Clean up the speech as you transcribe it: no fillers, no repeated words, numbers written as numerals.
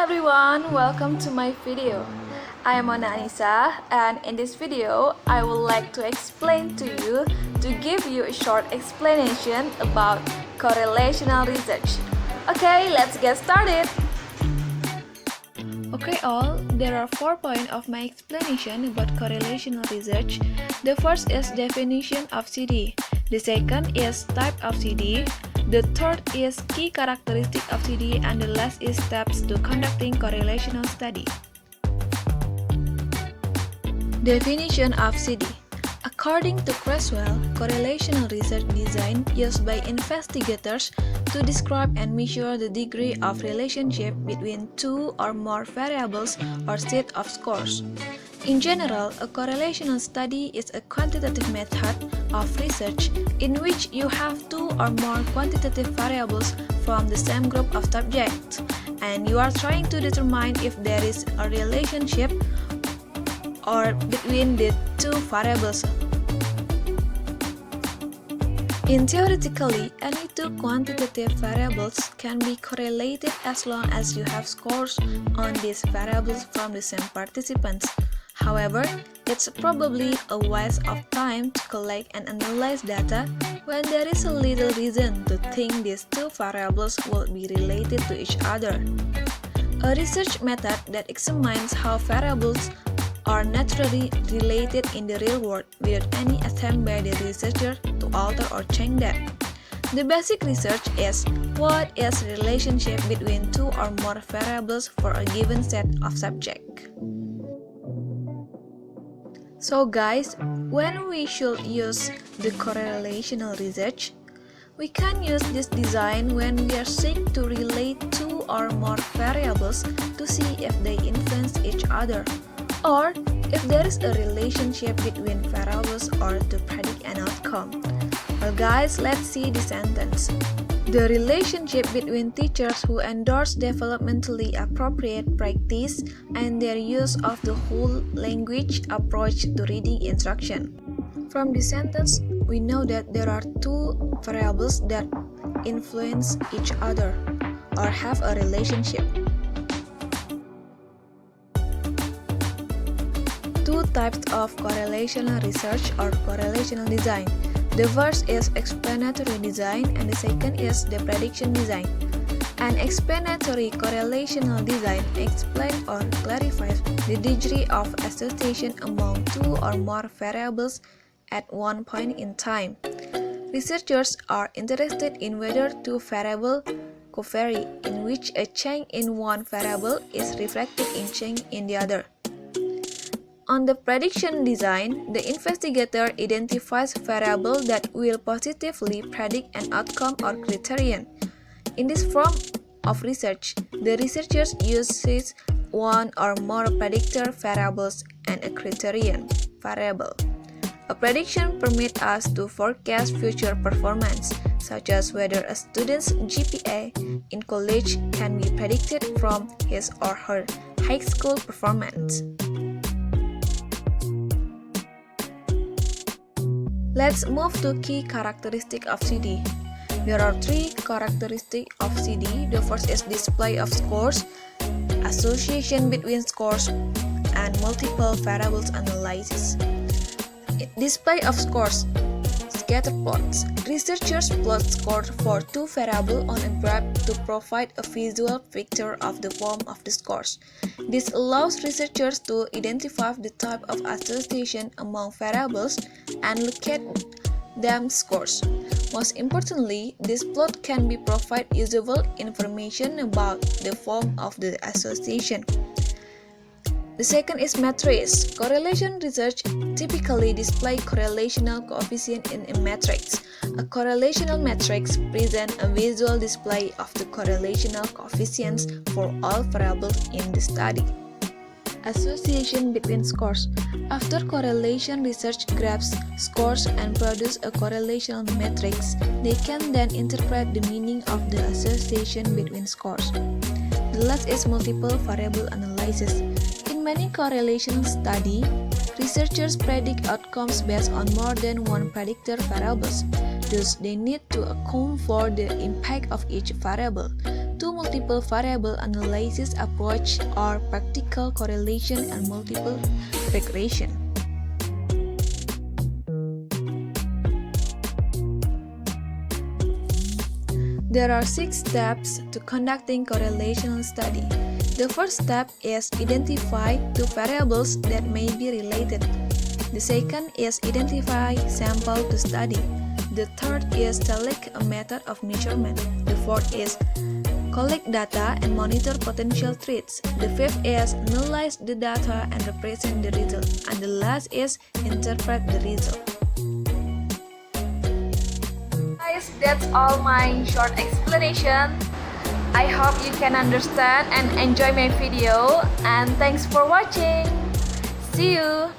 everyone, welcome to my video. I am Mona Anissa, and in this video I would like to explain to you to give you a short explanation about correlational research. Okay, let's get started. Okay all, there are 4 points of my explanation about correlational research. The first is definition of CD. The second is type of CD. The third is key characteristic of CD, and the last is steps to conducting correlational study. Definition of CD. According to Creswell, correlational research design used by investigators to describe and measure the degree of relationship between two or more variables or set of scores. In general, a correlational study is a quantitative method of research in which you have two or more quantitative variables from the same group of subjects, and you are trying to determine if there is a relationship or between the two variables. In theoretically, any two quantitative variables can be correlated as long as you have scores on these variables from the same participants. However, it's probably a waste of time to collect and analyze data when there is a little reason to think these two variables will be related to each other. A research method that examines how variables are naturally related in the real world without any attempt by the researcher to alter or change that. The basic research is what is the relationship between two or more variables for a given set of subjects. So guys, when we should use the correlational research, we can use this design when we are seeking to relate two or more variables to see if they influence each other, or if there is a relationship between variables or to predict an outcome. Well guys, let's see the sentence. The relationship between teachers who endorse developmentally appropriate practice and their use of the whole language approach to reading instruction. From the sentence, we know that there are two variables that influence each other or have a relationship. Two types of correlational research or correlational design. The first is explanatory design and the second is the prediction design. An explanatory correlational design explains or clarifies the degree of association among two or more variables at one point in time. Researchers are interested in whether two variables covary, in which a change in one variable is reflected in change in the other. On the prediction design, the investigator identifies variables that will positively predict an outcome or criterion. In this form of research, the researchers uses one or more predictor variables and a criterion variable. A prediction permits us to forecast future performance, such as whether a student's GPA in college can be predicted from his or her high school performance. Let's move to key characteristic of CD. There are three characteristics of CD. The first is display of scores, association between scores, and multiple variables analysis. Display of scores. Scatter plots. Researchers plot scores for two variables on a graph to provide a visual picture of the form of the scores. This allows researchers to identify the type of association among variables and locate them scores. Most importantly, this plot can be provide usable information about the form of the association. The second is matrix. Correlation research typically display correlational coefficient in a matrix. A correlational matrix presents a visual display of the correlational coefficients for all variables in the study. Association between scores. After correlation research grabs scores and produce a correlational matrix, they can then interpret the meaning of the association between scores. The last is multiple variable analysis. In many correlational studies, researchers predict outcomes based on more than one predictor variables. Thus, they need to account for the impact of each variable. to multiple variable analysis approach or practical correlation and multiple regression. There are 6 steps to conducting correlational study. The first step is identify 2 variables that may be related. The second is identify sample to study. The third is select a method of measurement. The fourth is collect data and monitor potential threats. The fifth is analyze the data and represent the result. And the last is interpret the result. Guys, that's all my short explanation. I hope you can understand and enjoy my video, and thanks for watching. See you.